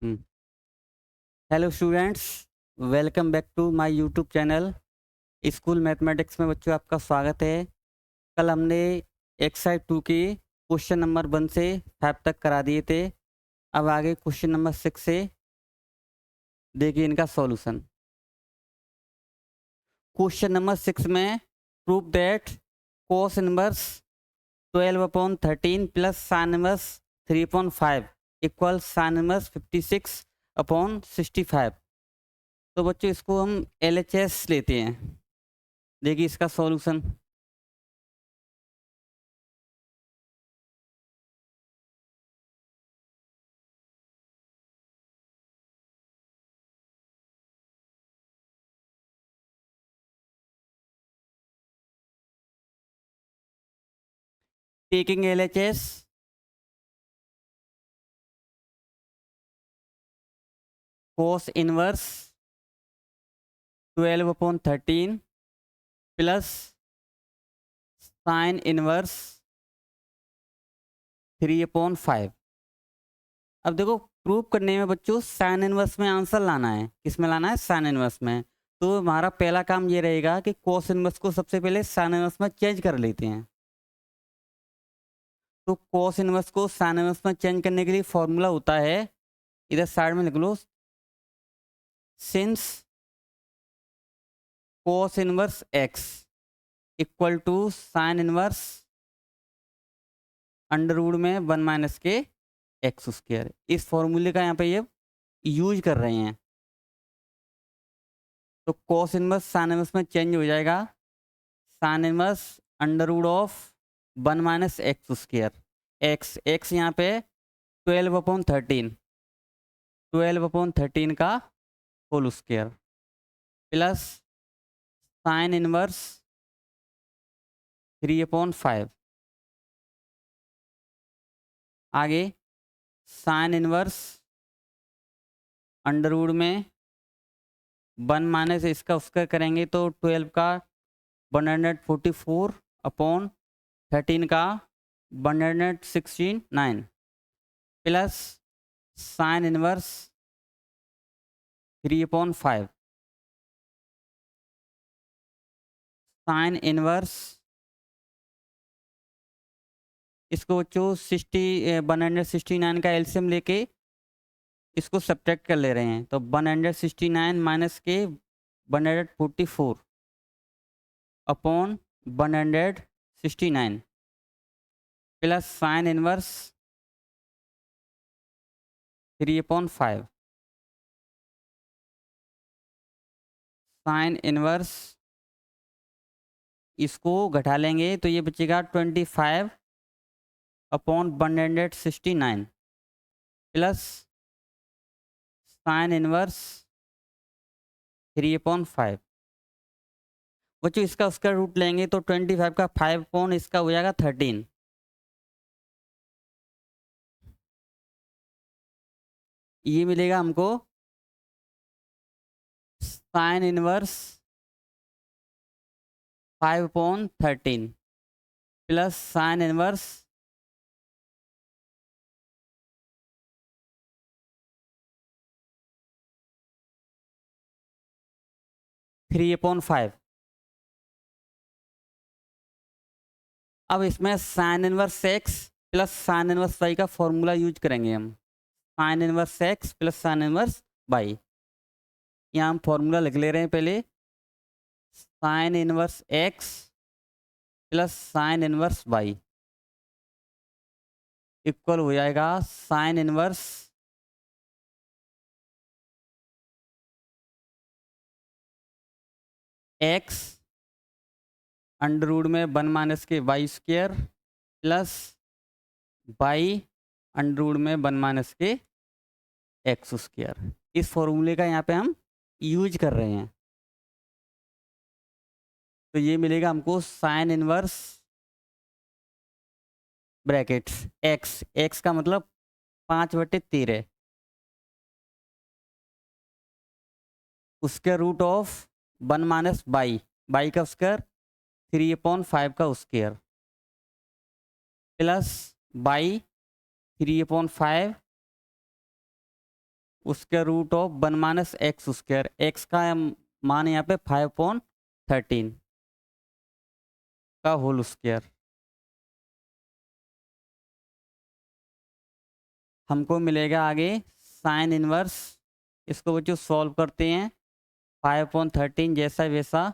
Hmm. Hello students, welcome back to my YouTube channel school mathematics में। बच्चों, आपका स्वागत है। कल हमने एक्सरसाइज 2 की क्वेश्चन नंबर 1 से 5 तक करा दिए थे। अब आगे क्वेश्चन नंबर 6 से देखिए इनका सॉल्यूशन। क्वेश्चन नंबर 6 में prove that cos inverse 12/13 plus sine inverse 3/5 equal sine inverse 56/65। तो बच्चों, इसको हम LHS लेते हैं। देखिए इसका solution. Taking LHS, cos inverse 12/13 plus sine inverse 3/5। अब देखो, प्रूव करने में बच्चों साइन इनवर्स में आंसर लाना है। किस में लाना है? साइन इनवर्स में। तो हमारा पहला काम ये रहेगा कि cos इनवर्स को सबसे पहले साइन इनवर्स में चेंज कर लेते हैं। तो cos इनवर्स को साइन इनवर्स में चेंज करने के लिए फॉर्मूला होता है, इधर साइड में लिख लो, since cos inverse x equal to sine inverse under root में 1 माइनस के एक्स स्क्वायर। इस फॉर्मूले का यहाँ पे ये यूज कर रहे हैं। तो cos इनवर्स साइन इनवर्स में चेंज हो जाएगा, sine inverse under root of 1 minus x square. X x यहाँ पे 12/13, 12/13 का whole square plus sine inverse 3/5। आगे साइन इनवर्स अंडर रूट में 1 माइनस इसका स्क्वायर करेंगे तो 12 का 144/13 का 169 plus sine inverse 3/5। Sine inverse इसको बच्चों 169 का एलसीएम लेके इसको सब्ट्रैक्ट कर ले रहे हैं। तो 169 माइनस के 144/169 plus sine inverse 3/5। Sine inverse इसको घटा लेंगे तो ये बचेगा 25/169 प्लस साइन इनवर्स 3/5। बच्चों, इसका उसका रूट लेंगे तो 25 का 5 अपॉन इसका हो जाएगा 13। ये मिलेगा हमको sine inverse 5/13 plus sine inverse 3/5। अब इसमें sine inverse x plus sine inverse y का फॉर्मूला यूज करेंगे हम। Sine inverse x plus sine inverse y, यहाँ हम फॉर्मूला लिख ले रहे हैं पहले। Sine inverse x plus sine inverse y equal हो जाएगा sine inverse x under root में 1 माइनस के y square plus y under root में 1 माइनस के एक्स स्क्वायर। इस फॉर्मूले का यहाँ पे हम यूज कर रहे हैं। तो ये मिलेगा हमको sine inverse brackets x, x का मतलब 5/13, उसके root of 1 minus by, by का स्क्वायर 3/5 का स्क्वायर प्लस बाई 3/5 उसके रूट ऑफ 1 - x²। एक्स का मान यहाँ पे 5/13 का होल स्क्वायर। हमको मिलेगा आगे साइन इनवर्स। इसको बच्चों सॉल्व करते हैं। 5/13 जैसा वैसा,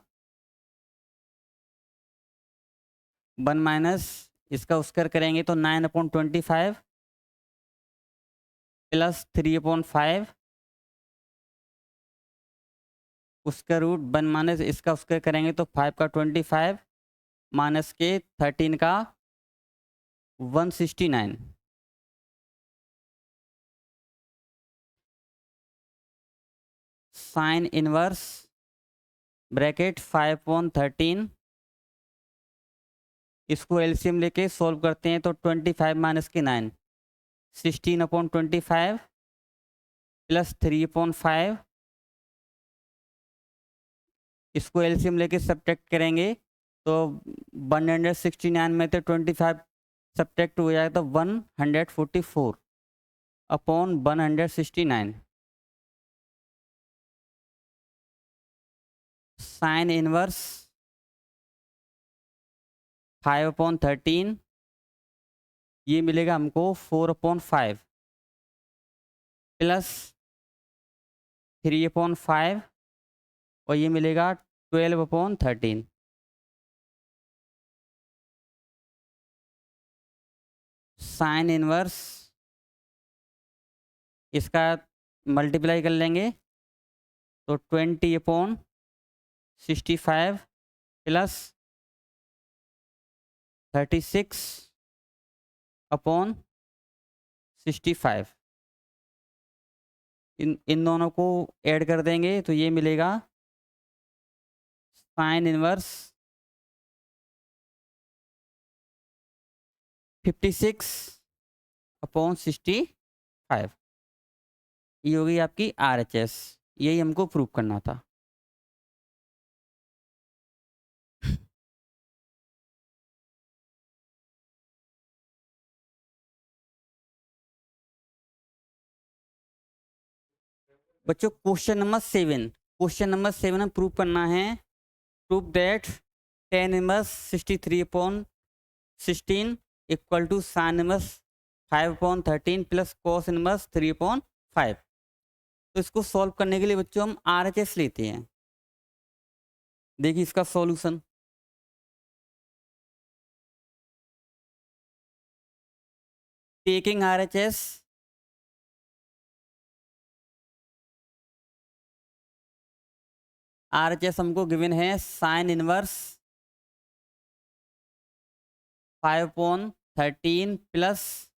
1 माइनस इसका स्क्वायर करेंगे तो 9/25 प्लस 3/5, उसका रूट 1 माइनस इसका स्क्वायर करेंगे तो 5 का 25 माइनस के 13 का 169। साइन इनवर्स ब्रैकेट 5/13, इसको एलसीएम लेके सॉल्व करते हैं तो 25 माइनस के 9, 16/25 प्लस 3/5, इसको एलसीएम लेके सब्ट्रैक्ट करेंगे तो 169 में से 25 सब्ट्रैक्ट हो जाएगा तो 144/169। साइन इनवर्स 5/13, ये मिलेगा हमको 4/5 प्लस 3/5 और ये मिलेगा 12/13। साइन इनवर्स इसका मल्टीप्लाई कर लेंगे तो 20/65 प्लस 36/65। इन दोनों को ऐड कर देंगे तो ये मिलेगा साइन इनवर्स 56/65। ये होगी आपकी RHS। यही हमको प्रूव करना था। बच्चों क्वेश्चन नंबर 7, क्वेश्चन नंबर 7 में प्रूव करना है। Prove that tan inverse 63/16 equal to sine inverse 5/13 plus cos inverse 3/5। तो इसको सॉल्व करने के लिए बच्चों हम RHS लेते हैं। देखिए इसका सॉल्यूशन, टेकिंग RHS हमको गिवन है sine inverse 5/13 plus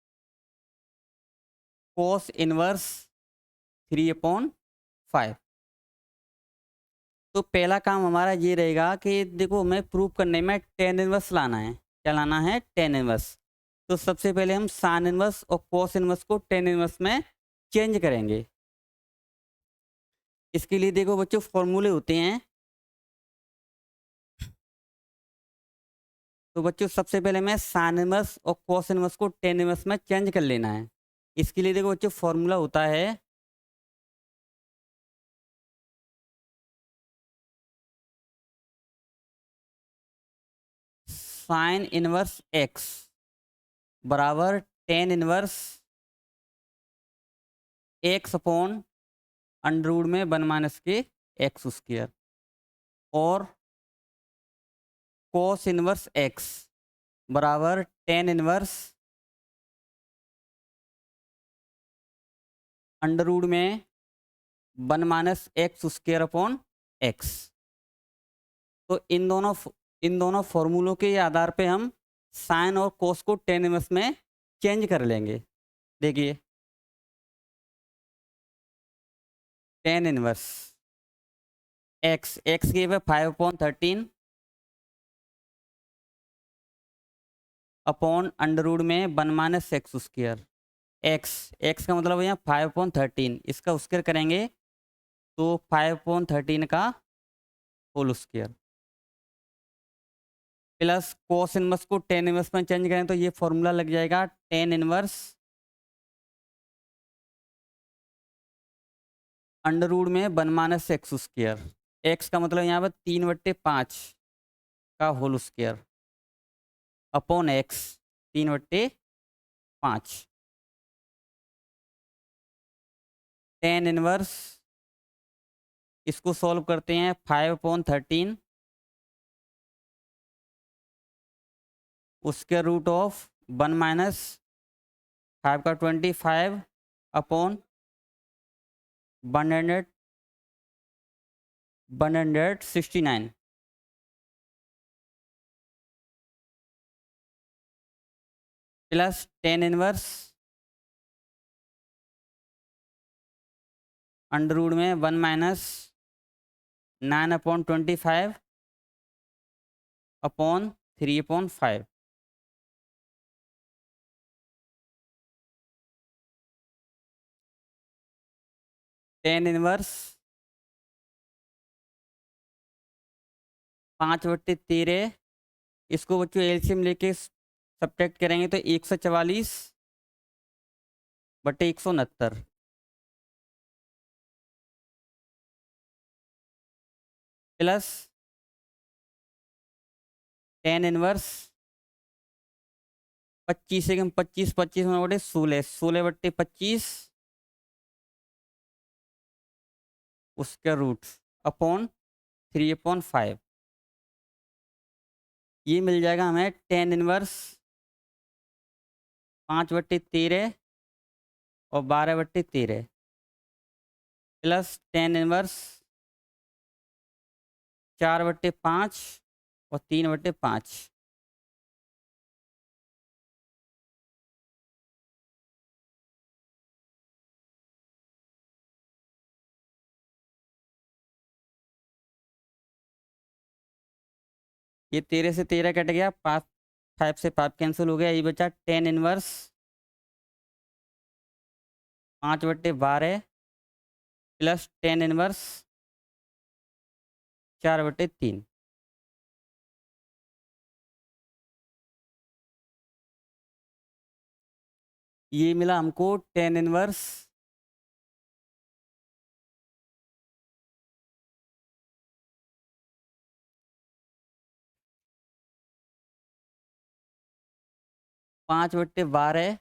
cos inverse 3/5। तो पहला काम हमारा ये रहेगा कि देखो हमें प्रूव करने में tan इनवर्स लाना है। क्या लाना है? tan inverse. तो सबसे पहले हम साइन इनवर्स और कॉस इनवर्स को tan इनवर्स में चेंज करेंगे। इसके लिए देखो बच्चों फॉर्मूले होते हैं। तो बच्चों सबसे पहले मैं साइन इनवर्स और कॉस इनवर्स को tan इनवर्स में चेंज कर लेना है। इसके लिए देखो बच्चों फॉर्मूला होता है साइन इनवर्स x बराबर tan inverse x upon under root में 1 माइनस के एक्स स्क्वायर और cos इनवर्स x बराबर tan इनवर्स अंडर रूट में 1 minus x square upon x. तो इन दोनों फॉर्मूलों के आधार पे हम साइन और कोस को tan इनवर्स में चेंज कर लेंगे। देखिए tan इनवर्स x के पे 5/13 अपॉन अंडर रूट में 1 माइनस एक्स स्क्वायर। एक्स का मतलब यहाँ 5/13, इसका स्क्वायर करेंगे तो 5/13 का whole square plus cos inverse को tan इनवर्स में चेंज करें तो ये फॉर्मूला लग जाएगा tan इनवर्स अंडर रूट में 1 - x²। x का मतलब यहाँ पर 3/5 का whole square upon x 3/5। Tan inverse, इसको सॉल्व करते हैं 5/13 उसके रूट ऑफ 1 - 5 का 25 upon 169 plus tan inverse under root में 1 - 9/25 अपॉन 3/5। टेन इनवर्स 5/13, इसको बच्चों एलसीएम लेके सब्ट्रैक्ट करेंगे तो 144/169 प्लस टेन इनवर्स 25 से 25 25 में बटे 16 16/25 उसका रूट अपॉन 3/5। ये मिल जाएगा हमें टेन इनवर्स 5/13 और 12/13 प्लस टेन इनवर्स 4/5 और 3/5। ये 13 से 13 कट गया, 5 से 5 कैंसिल हो गया, ये बचा tan inverse 5/12 plus tan inverse 4/3। ये मिला हमको tan inverse 5/12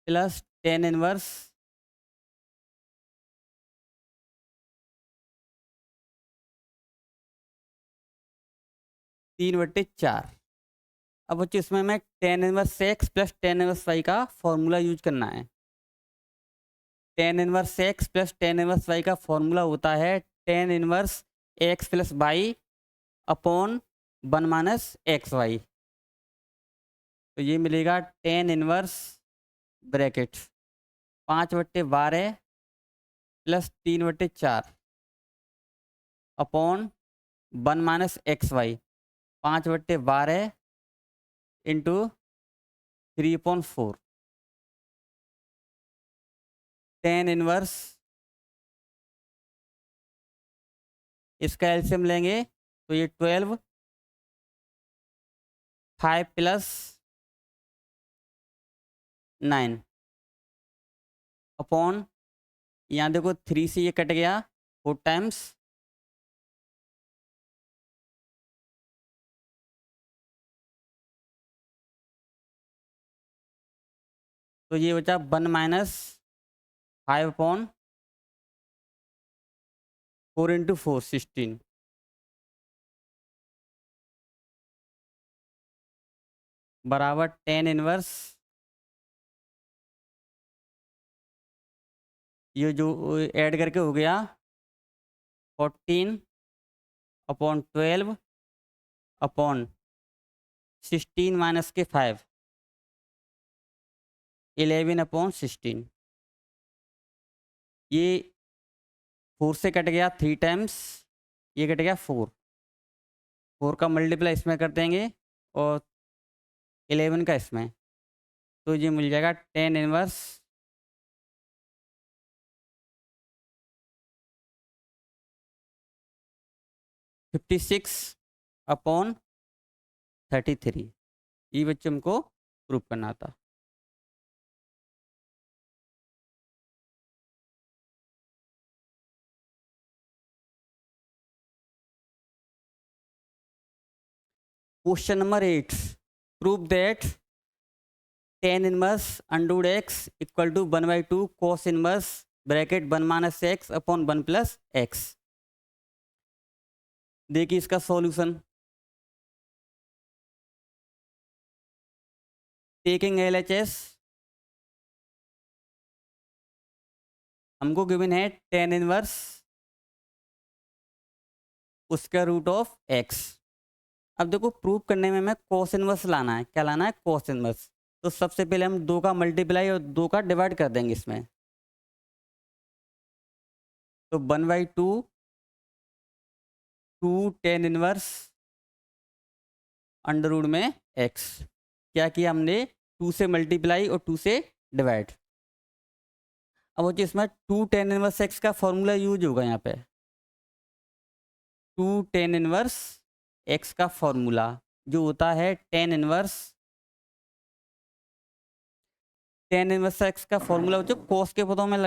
plus tan inverse 3/4। अब बच्चों इसमें हमें tan inverse x plus tan inverse y का फॉर्मूला यूज करना है। Tan inverse x plus tan inverse y का फॉर्मूला होता है tan inverse x plus y upon 1 - xy। तो ये मिलेगा tan inverse bracket 5/12 plus 3/4 upon 1 - xy 5/12 into 3/4। Tan inverse, इसका एलसीएम लेंगे तो ये 12 5 प्लस 9 अपॉन, यहाँ देखो 3 से ये कट गया 4 टाइम्स, तो ये बचा 1 - 5 अपॉन 4 इंटू 4 16 बराबर टेन इनवर्स, ये जो ऐड करके हो गया 14/12 अपॉन 16 माइनस के 5 11/16। ये 4 से कट गया 3 टाइम्स, ये कट गया 4 का मल्टीप्लाई इसमें कर देंगे और 11 का इसमें, तो ये मिल जाएगा टेन इनवर्स 56/33। ये बच्चे हमको प्रूव करना था। Question number 8, prove that tan inverse under x equal to 1/2 cos inverse bracket 1 minus x upon 1 plus x. देखिए इसका सॉल्यूशन, टेकिंग LHS हमको गिवन है tan इनवर्स उसका रूट ऑफ x। अब देखो प्रूव करने में हमें cos इनवर्स लाना है, क्या लाना है, cos इनवर्स। तो सबसे पहले हम 2 का मल्टीप्लाई और 2 का डिवाइड कर देंगे इसमें। तो 1/2 2 tan इनवर्स अंडर रूट में x। क्या किया हमने, 2 से मल्टीप्लाई और 2 से डिवाइड। अब वो इसमें 2 tan इनवर्स x का फॉर्मूला यूज होगा यहाँ पे। 2 tan इनवर्स x का फॉर्मूला जो होता है tan इनवर्स x का फॉर्मूला जो cos के पदों में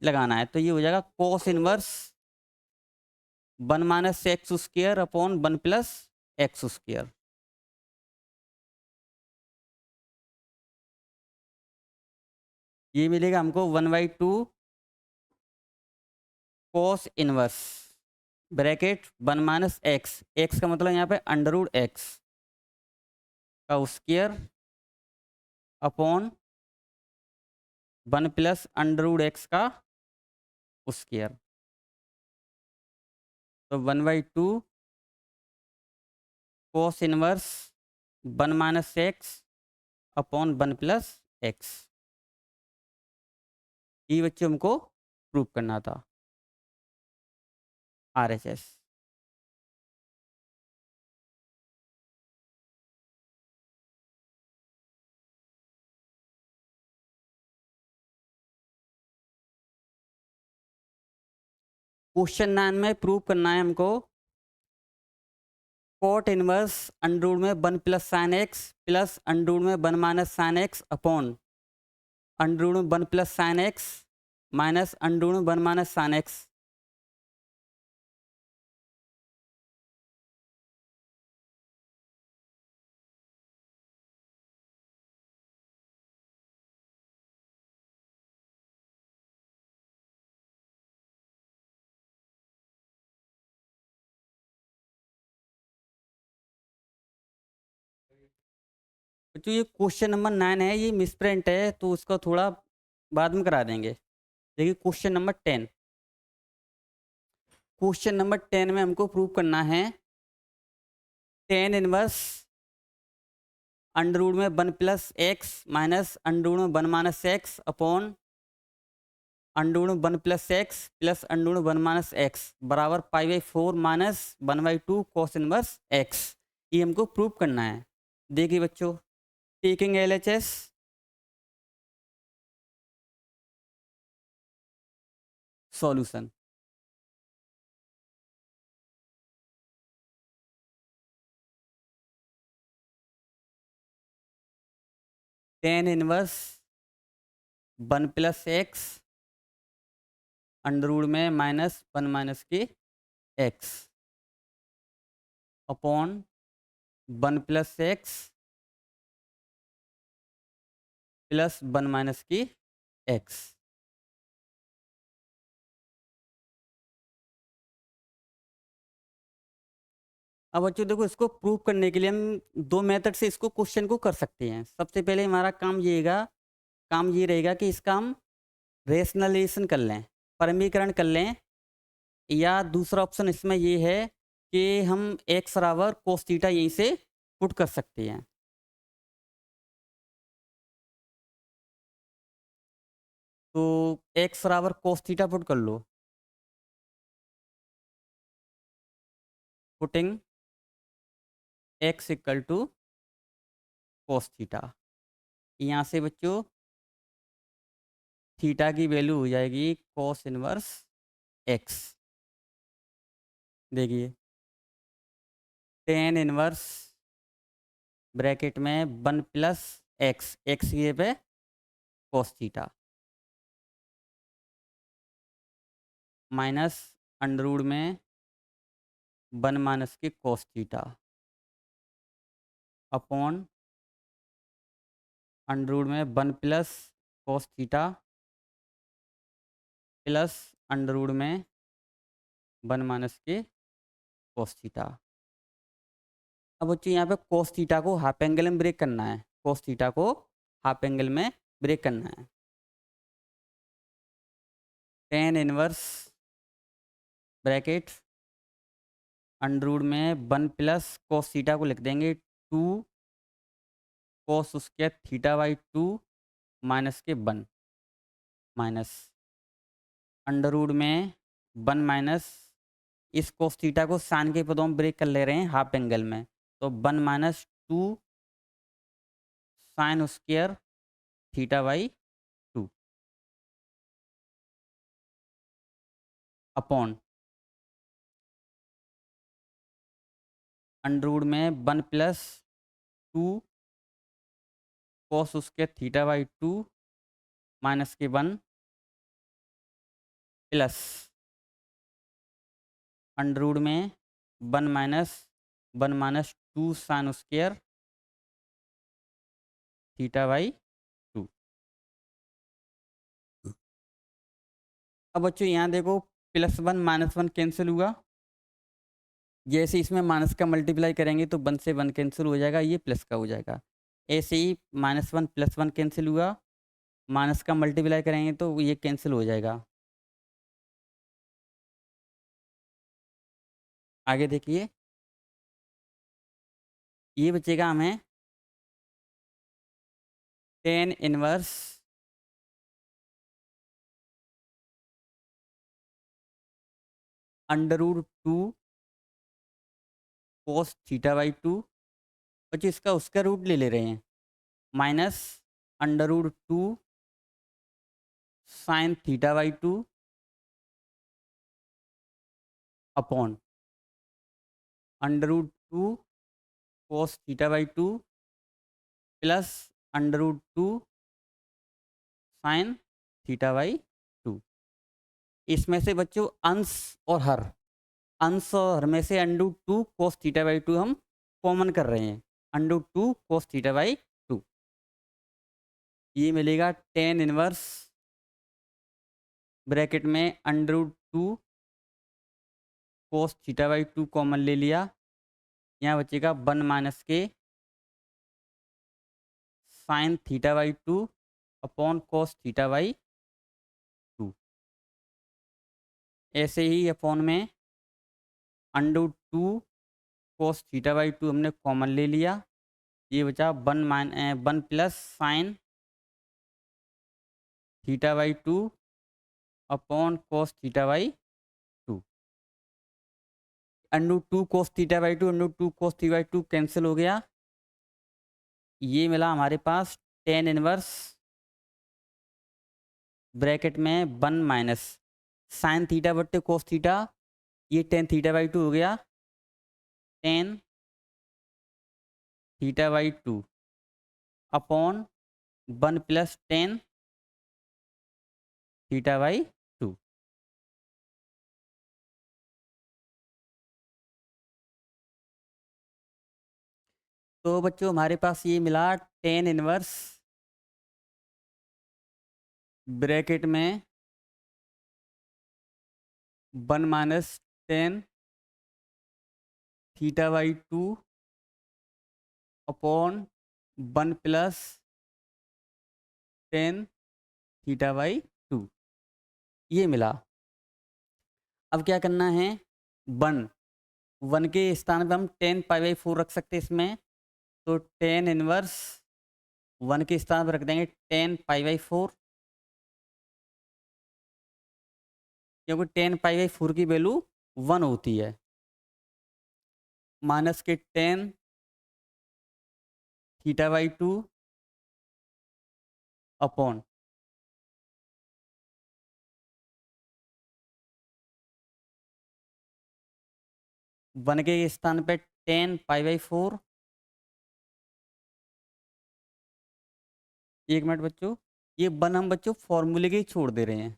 लगाना है। तो ये हो जाएगा cos inverse 1 minus x square upon 1 plus x square. ये मिलेगा हमको 1/2 cos inverse bracket 1 minus x, x का मतलब यहाँ पे अंडर रूट एक्स का square upon 1 plus under root x का स्क्वायर। तो 1/2 cos inverse 1 minus x upon 1 plus x. ये बच्चे हमको प्रूव करना था, RHS। क्वेश्चन 9 में प्रूव करना है हमको कोट इनवर्स अंडर रूट में 1 plus sine x plus under root में 1 minus sine x upon under root में 1 plus sine x minus under root में 1 माइनस साइन एक्स। तो ये क्वेश्चन नंबर 9 है, ये मिसप्रिंट है तो उसका थोड़ा बाद में करा देंगे। देखिए क्वेश्चन नंबर 10, क्वेश्चन नंबर 10 में हमको प्रूव करना है tan इनवर्स अंडर रूट में 1 plus x minus under root में 1 minus x upon under root में 1 plus x plus under root में 1 माइनस एक्स बराबर π/4 माइनस 1/2 cos इनवर्स एक्स। ये हमको प्रूव करना है। देखिए बच्चों, taking LHS solution, tan inverse 1 plus x under root में माइनस 1 माइनस के x upon 1 plus x plus 1 minus की एक्स। अब बच्चों देखो, इसको प्रूव करने के लिए हम 2 मेथड से इसको क्वेश्चन को कर सकते हैं। सबसे पहले हमारा काम ये रहेगा कि इसका हम रेशनलाइजेशन कर लें, परमीकरण कर लें, या दूसरा ऑप्शन इसमें ये है कि हम एक्स बराबर कोस थीटा यहीं से पुट कर सकते हैं। तो एक्स बराबर कोस थीटा पुट कर लो, putting X equal to cos theta. यहाँ से बच्चों थीटा की वैल्यू हो जाएगी कोस इनवर्स एक्स। देखिए टेन इनवर्स ब्रैकेट में 1 प्लस एक्स, एक्स ये पे cos theta minus under root में 1 माइनस के cos theta upon under root में 1 plus cos theta plus under root में 1 माइनस के कॉस थीटा। अब बच्चों यहाँ पे कॉस थीटा को हाफ एंगल में ब्रेक करना है, कॉस थीटा को हाफ एंगल में ब्रेक करना है। Tan inverse bracket under root में 1 प्लस कॉस थीटा को लिख देंगे 2 cos square theta by 2 minus के 1 माइनस अंडर रूट में 1 माइनस इस कोस थीटा को साइन के पदों में ब्रेक कर ले रहे हैं हाफ एंगल में, तो 1 minus 2 sine square theta by 2 upon under root में 1 plus 2 cos square theta by 2 minus के 1 प्लस अंडर रूट में 1 minus 2 sine square theta by 2। अब बच्चों यहाँ देखो +1 -1 कैंसिल हुआ, जैसे इसमें माइनस का मल्टीप्लाई करेंगे तो 1 से 1 कैंसिल हो जाएगा, ये प्लस का हो जाएगा। ऐसे ही -1 +1 कैंसिल हुआ, माइनस का मल्टीप्लाई करेंगे तो ये कैंसिल हो जाएगा। आगे देखिए, ये बचेगा हमें tan inverse under root 2 cos theta by 2, बच्चों इसका उसका रूट ले रहे हैं, minus under root 2 sine theta by 2 upon under root 2 cos theta by 2 plus under root 2 sine theta by 2। इसमें से बच्चों अंश और हर, अंश और हर में से under root 2 cos theta by 2 हम कॉमन कर रहे हैं, under root 2 cos theta by 2, ये मिलेगा टेन इनवर्स ब्रैकेट में under root 2 cos theta by 2 common ले लिया, यहाँ बचेगा 1 माइनस के sine theta by 2 upon cos theta by 2। ऐसे ही अपॉन में under root 2 cos theta by 2 हमने कॉमन ले लिया, ये बचा 1 plus sine theta by 2 upon cos theta by 2। Under root 2 cos theta by 2 under root 2 cos theta by 2 cancel हो गया, ये मिला हमारे पास टेन इनवर्स ब्रैकेट में 1 माइनस साइन थीटा बट्टे कोस थीटा, ये टेन थीटा बाई 2 हो गया, tan theta by 2 upon 1 plus tan theta by 2। तो बच्चों हमारे पास ये मिला टेन इनवर्स ब्रैकेट में 1 minus tan theta by 2 upon 1 plus tan theta by 2, ये मिला। अब क्या करना है, 1 1 के स्थान पे हम 10 पाई बाई 4 रख सकते हैं इसमें, तो टेन इनवर्स 1 के स्थान पर रख देंगे 10 पाई बाई 4, क्योंकि 10 पाई बाई 4 की वैल्यू 1 होती है, माइनस के 10 थीटा बाई 2 अपॉन 1 के स्थान पे 10 पाई बाई 4। एक मिनट बच्चों, ये 1 हम बच्चों फॉर्मूले के ही छोड़ दे रहे हैं,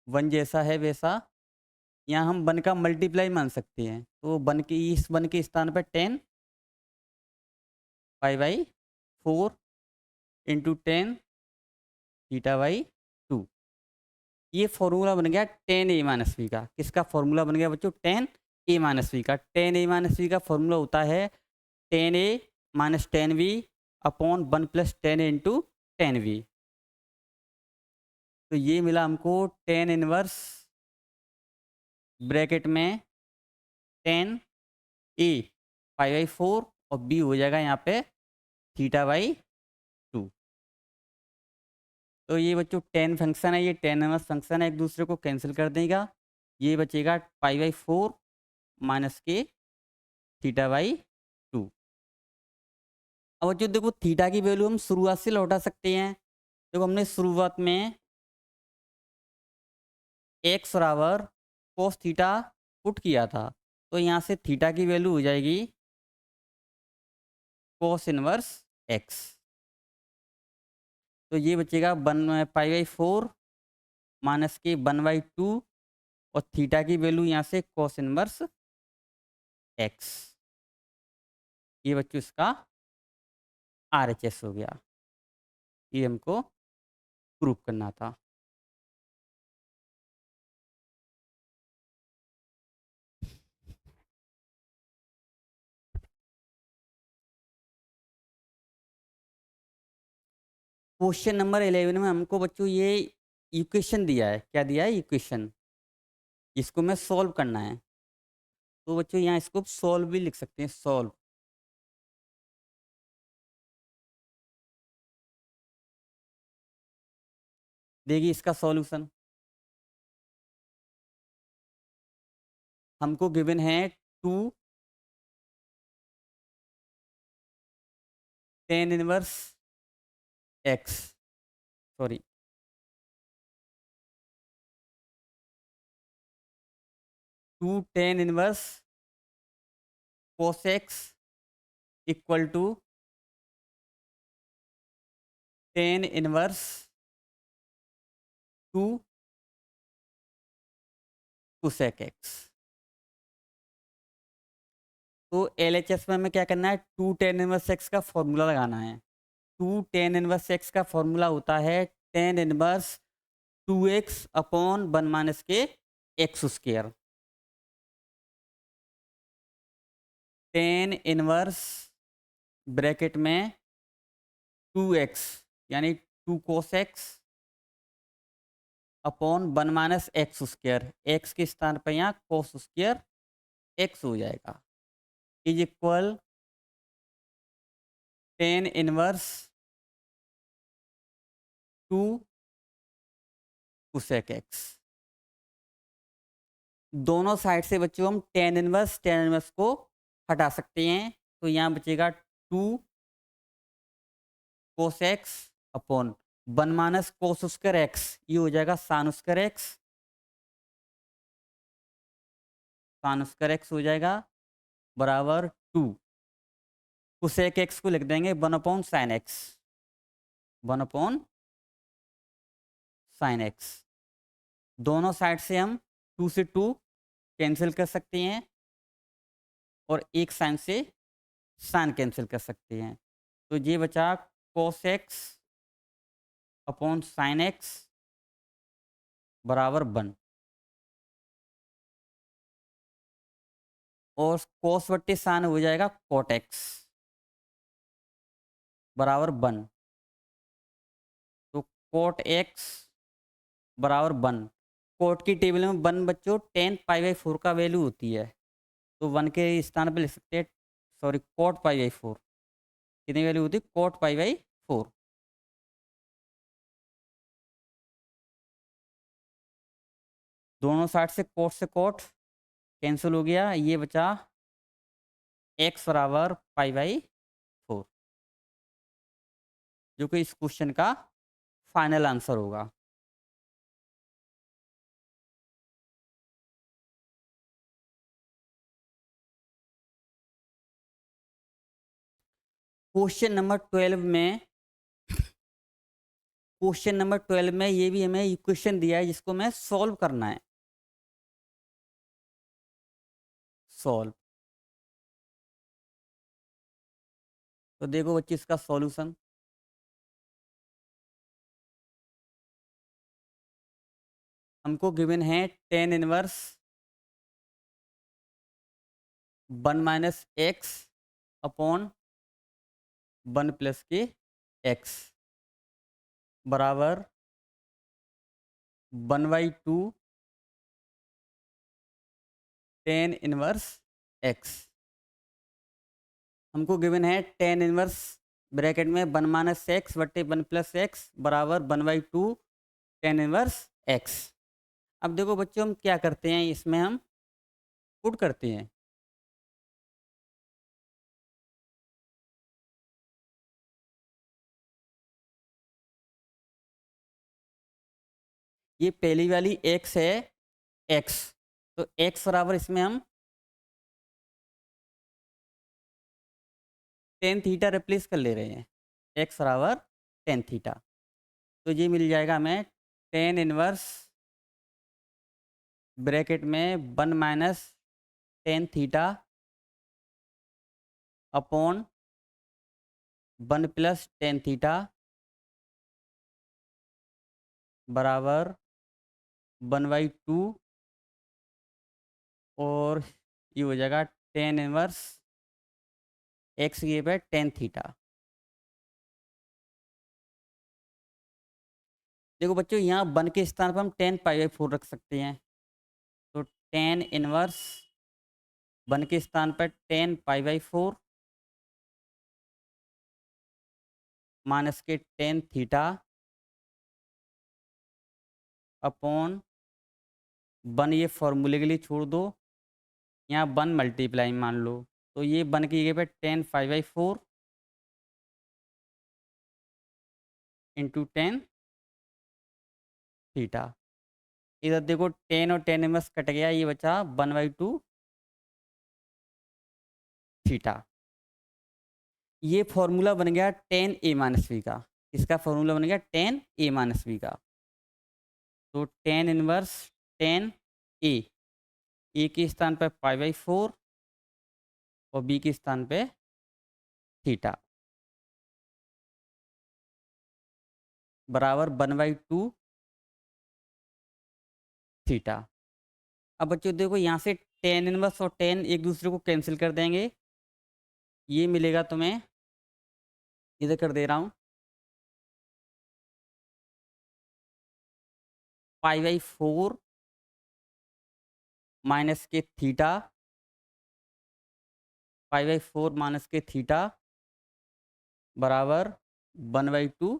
1 जैसा है वैसा यहाँ हम 1 का मल्टीप्लाई मान सकते हैं, तो 1 की इस 1 के स्थान पे 10 पाई 4 इंटू 10 थीटा बाई 2। ये फॉर्मूला बन गया 10a माइनस बी का। किसका फॉर्मूला बन गया बच्चों? 10a माइनस बी का। 10a माइनस बी का फॉर्मूला होता है 10a minus 10v upon 1 plus 10a into 10v। तो ये मिला हमको 10 इनवर्स ब्रैकेट में 10a पाई बाई 4 और b हो जाएगा यहाँ पे थीटा बाई 2। तो ये बच्चों 10 फंक्शन है, ये 10 इनवर्स फंक्शन है, एक दूसरे को कैंसिल कर देगा। ये बचेगा पाई बाई 4 माइनस के थीटा बाई 2। अब बच्चों देखो थीटा की वैल्यू हम शुरुआत से लौटा सकते हैं। देखो हमने शुरुआत में एक्स बराबर कोस थीटा पुट किया था, तो यहाँ से थीटा की वैल्यू हो जाएगी कोस इनवर्स एक्स। तो ये बचेगा 1 पाई बाई 4 माइनस के 1/2 और थीटा की वैल्यू यहाँ से कोस इनवर्स एक्स। ये बच्चों इसका RHS हो गया। ये हमको प्रूव करना था। क्वेश्चन नंबर 11 में हमको बच्चों ये इक्वेशन दिया है। क्या दिया है? इक्वेशन। इसको मैं सॉल्व करना है। तो बच्चों यहाँ इसको सॉल्व भी लिख सकते हैं, सॉल्व। देखिए इसका सॉल्यूशन हमको गिवन है 2 tan inverse X, sorry 2 tan inverse cos X equal to tan inverse 2 cosec X. तो LHS में हमें क्या करना है? 2 tan इनवर्स एक्स का फॉर्मूला लगाना है। 2 tan इनवर्स एक्स का फॉर्मूला होता है tan inverse 2x upon 1 minus के x square. tan inverse bracket में 2x यानी 2 cos X upon 1 minus x square. X के स्थान पर यहाँ कोस स्क्वायर एक्स हो जाएगा, is equal tan inverse 2 cosec x. दोनों साइड से बच्चों हम tan इनवर्स को हटा सकते हैं। तो यहाँ बचेगा 2 cos X upon 1 minus cos square x, ये हो जाएगा sine square x. Sine square x हो जाएगा बराबर 2 कोसेक एक्स को लिख देंगे 1 upon sine x, 1 upon sine x. दोनों साइड से हम 2 से 2 कैंसिल कर सकते हैं और एक साइन से साइन कैंसिल कर सकते हैं। तो ये बचा कोस एक्स अपॉन साइन एक्स बराबर 1 और कोस बट्टे साइन हो जाएगा कोट एक्स बराबर 1। तो कोट एक्स बराबर 1। कोट की टेबल में 1 बच्चों 10 पाई बाई 4 का वैल्यू होती है, तो 1 के स्थान पे लिख सकते हैं, सॉरी कोट पाई बाई 4। कितनी वैल्यू होती है? Coat pi by 4। दोनों साइड से कोट कैंसिल हो गया, ये बचा एक्स बराबर पाई बाई 4, जो कि इस क्वेश्चन का फाइनल आंसर होगा। क्वेश्चन नंबर 12 में, ये भी हमें इक्वेशन दिया है जिसको हमें सॉल्व करना है। सॉल्व। तो देखो बच्चे इसका सॉल्यूशन, हमको गिवन है टेन इनवर्स 1 - x अपॉन 1 + के x बराबर 1/2 टेन इनवर्स x। हमको गिवन है टेन इनवर्स ब्रैकेट में 1 - x/1 + x बराबर 1/2 टेन इनवर्स x। अब देखो बच्चों हम क्या करते हैं, इसमें हम पुट करते हैं। ये पहली वाली x है, x, तो x बराबर इसमें हम टेन थीटा रिप्लेस कर ले रहे हैं, x बराबर टेन थीटा। तो ये मिल जाएगा हमें टेन इनवर्स ब्रैकेट में 1 - tan theta upon 1 + tan theta बराबर 1/2 और ये हो जाएगा टेन इनवर्स x ये पे टेन थीटा। देखो बच्चों यहाँ 1 के स्थान पर हम 10π/4 रख सकते हैं। तो टेन इनवर्स 1 के स्थान पर 10π/4 माइनस के टेन थीटा अपॉन 1, ये फॉर्मूले के लिए छोड़ दो, यहाँ 1 मल्टीप्लाई मान लो, तो ये 1 की जगह पे 10π/4 इंटू टेन थीटा। इधर देखो 10 और 10 इनवर्स कट गया, ये बचा 1/2 थीटा। ये फॉर्मूला बन गया tan A - b का। इसका फॉर्मूला बन गया tan A - b का। तो टेन इनवर्स टेन ए के स्थान पर π/4 और बी के स्थान पे थीटा बराबर 1/2 थीटा। अब बच्चों देखो यहाँ से टेन इनवर्स और टेन एक दूसरे को कैंसिल कर देंगे, ये मिलेगा तुम्हें, इधर कर दे रहा हूँ, π/4 माइनस के थीटा, π/4 माइनस के थीटा बराबर 1/2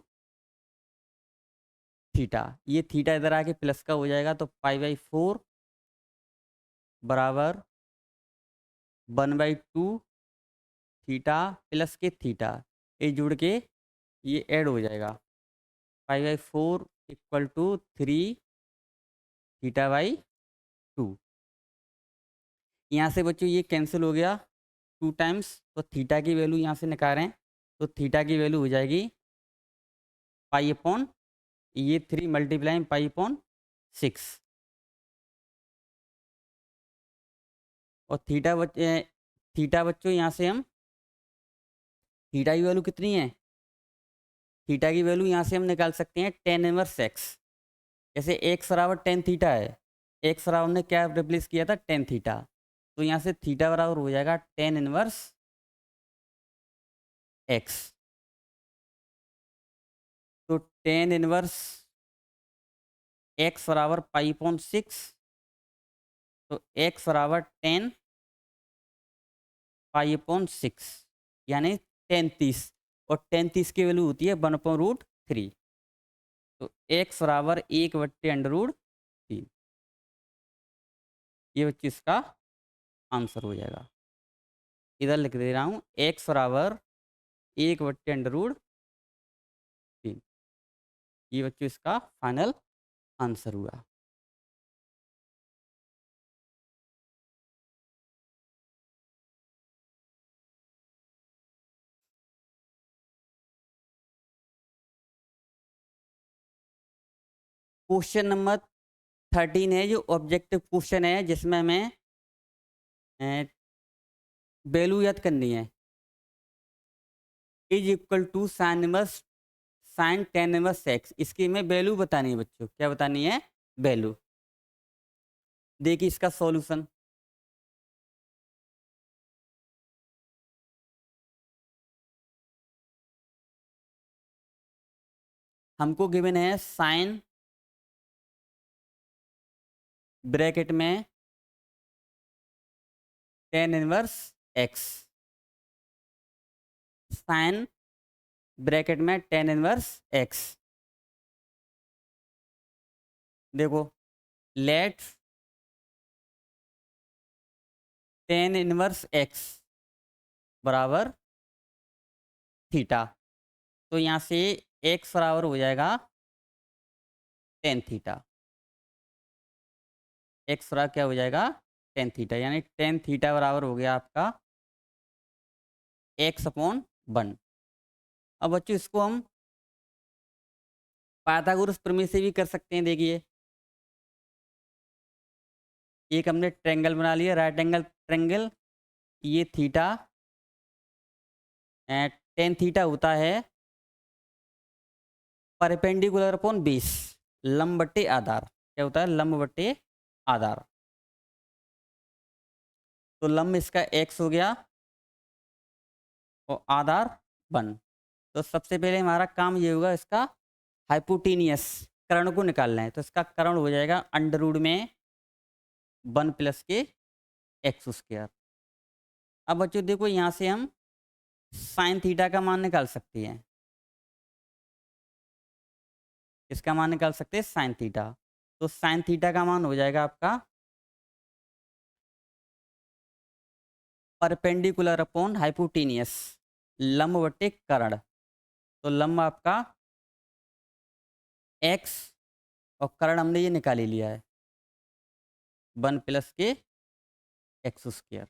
थीटा। ये थीटा इधर आके प्लस का हो जाएगा, तो π/4 बराबर 1/2 थीटा प्लस के थीटा, ये जुड़ के ये ऐड हो जाएगा, π/4 = 3 θ/2। यहाँ से बच्चों ये कैंसिल हो गया 2 टाइम्स, तो थीटा की वैल्यू यहाँ से निकालें, तो थीटा की वैल्यू हो जाएगी π/, ये 3 मल्टीप्लाई π/6 और थीटा बच्चों यहाँ से हम थीटा की वैल्यू कितनी है, थीटा की वैल्यू यहाँ से हम निकाल सकते हैं टेन इनवर्स x। जैसे x बराबर टेन थीटा है, x बराबर हमने क्या रिप्लेस किया था, टेन थीटा, तो यहाँ से थीटा बराबर हो जाएगा टेन इनवर्स x। तो टेन इनवर्स x बराबर π/6, तो x बराबर 10 π/6 यानी 33, और 33 की वैल्यू होती है 1/√3, तो x बराबर 1/√3। ये बच्चे इसका आंसर हो जाएगा। इधर लिख दे रहा हूँ x बराबर 1/√3। ये बच्चों इसका फाइनल आंसर हुआ। क्वेश्चन नंबर 13 है, जो ऑब्जेक्टिव क्वेश्चन है, जिसमें हमें वैल्यू याद करनी है। Is equal to sine inverse sine tan inverse x, इसकी हमें वैल्यू बतानी है बच्चों। क्या बतानी है? वैल्यू। देखिए इसका सॉल्यूशन। हमको गिवन है साइन ब्रैकेट में tan inverse x, sine bracket में टेन इनवर्स एक्स। देखो, लेट टेन इनवर्स एक्स बराबर थीटा। तो यहाँ से एक्स बराबर हो जाएगा टेन थीटा। एक्स बराबर क्या हो जाएगा? Tan theta. यानी टेन थीटा बराबर हो गया आपका एक्स अपॉन वन। अब बच्चों इसको हम पाइथागोरस प्रमेय से भी कर सकते हैं। देखिए, एक हमने ट्रेंगल बना लिया, राइट एंगल ट्रेंगल। ये थीटा टेन थीटा होता है परपेंडिकुलर अपॉन बेस, लंब बट्टे आधार। क्या होता है? लंब बट्टे आधार। तो लंब इसका एक्स हो गया और आधार वन। तो सबसे पहले हमारा काम ये होगा, इसका हाइपोटेनियस कर्ण को निकालना है। तो इसका कर्ण हो जाएगा अंडर रूट में वन प्लस के एक्स स्क्वायर। अब बच्चों देखो, यहाँ से हम साइन थीटा का मान निकाल सकते हैं। इसका मान निकाल सकते हैं साइन थीटा। तो साइन थीटा का मान हो जाएगा आपका परपेंडिकुलर अपॉन हाइपोटेनियस, लंब बटे कर्ण। तो लंब आपका एक्स और कर्ण हमने ये निकाल ही लिया है, वन प्लस के एक्स स्क्वायर।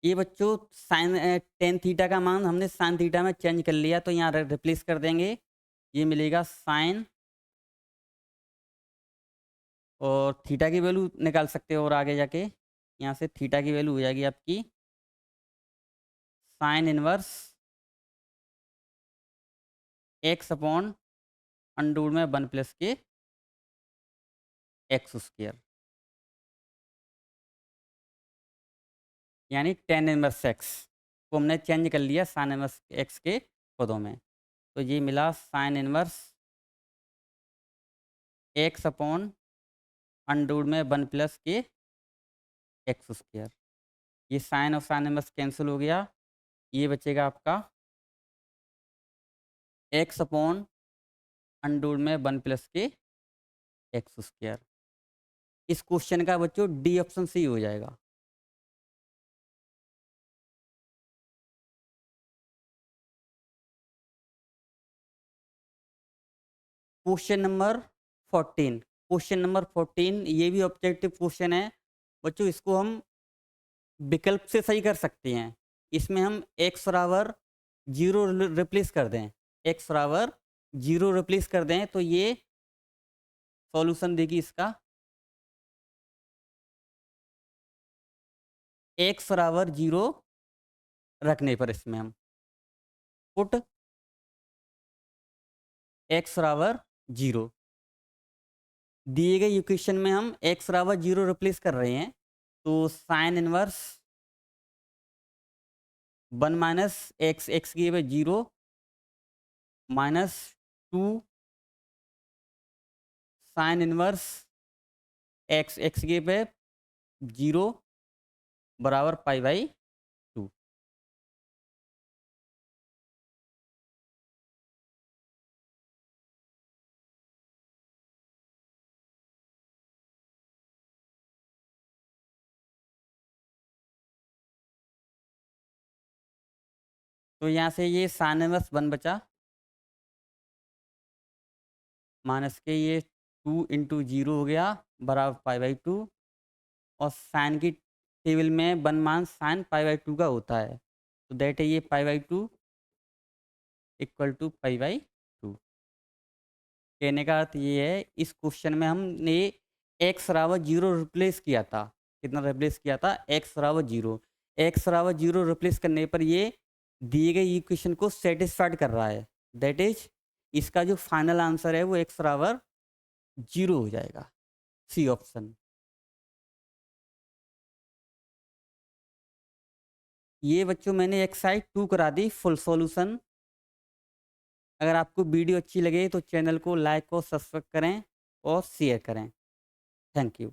ये बच्चों साइन टेन थीटा का मान हमने साइन थीटा में चेंज कर लिया, तो यहाँ रिप्लेस कर देंगे। ये मिलेगा साइन, और थीटा की वैल्यू निकाल सकते हो। और आगे जाके यहाँ से थीटा की वैल्यू हो जाएगी आपकी sign inverse x upon under में वन प्लस के एक्स स्क्वायर, यानी टेन इनवर्स एक्स को हमने चेंज कर लिया साइन इनवर्स एक्स के पदों में। तो ये मिला sign inverse x upon under में वन प्लस के एक्स स्क्वायर। ये साइन और साइन इनवर्स कैंसिल हो गया। ये बचेगा आपका एक्स अपॉन अंडर में वन प्लस के एक्स स्क्वायर। इस क्वेश्चन का बच्चों डी ऑप्शन सही हो जाएगा। Question number 14। क्वेश्चन नंबर 14 ये भी ऑब्जेक्टिव क्वेश्चन है बच्चों। इसको हम विकल्प से सही कर सकते हैं। इसमें हम एक्स बराबर जीरो रिप्लेस कर दें, एक्स बराबर जीरो रिप्लेस कर दें, तो ये सॉल्यूशन देगी इसका एक्स बराबर जीरो रखने पर। इसमें हम पुट एक्स बराबर जीरो, दिए गए इक्वेशन में हम एक्स बराबर जीरो रिप्लेस कर रहे हैं। तो sign inverse one minus x, x की जगह zero, minus two sine inverse x, x की जगह जीरो बराबर पाई बाई टू। तो यहाँ से ये साइन इनवर्स वन बचा, माइनस के ये टू इंटू जीरो हो गया बराबर पाई बाई टू। और साइन की टेबल में वन मान साइन पाई बाई टू का होता है, तो दैट है ये pi by two equal to pi by two. कहने का अर्थ ये है, इस क्वेश्चन में हमने एक्स बराबर 0 रिप्लेस किया था। कितना रिप्लेस किया था? एक्स बराबर 0। एक्स बराबर 0 रिप्लेस करने पर ये दिए गए इक्वेशन को सेटिस्फाइड कर रहा है। दैट इज इसका जो फाइनल आंसर है वो एक्स बराबर 0 हो जाएगा। C option. ये बच्चों मैंने एक्सरसाइज 2 करा दी फुल सॉल्यूशन। अगर आपको वीडियो अच्छी लगे तो चैनल को लाइक और सब्सक्राइब करें और शेयर करें। Thank you.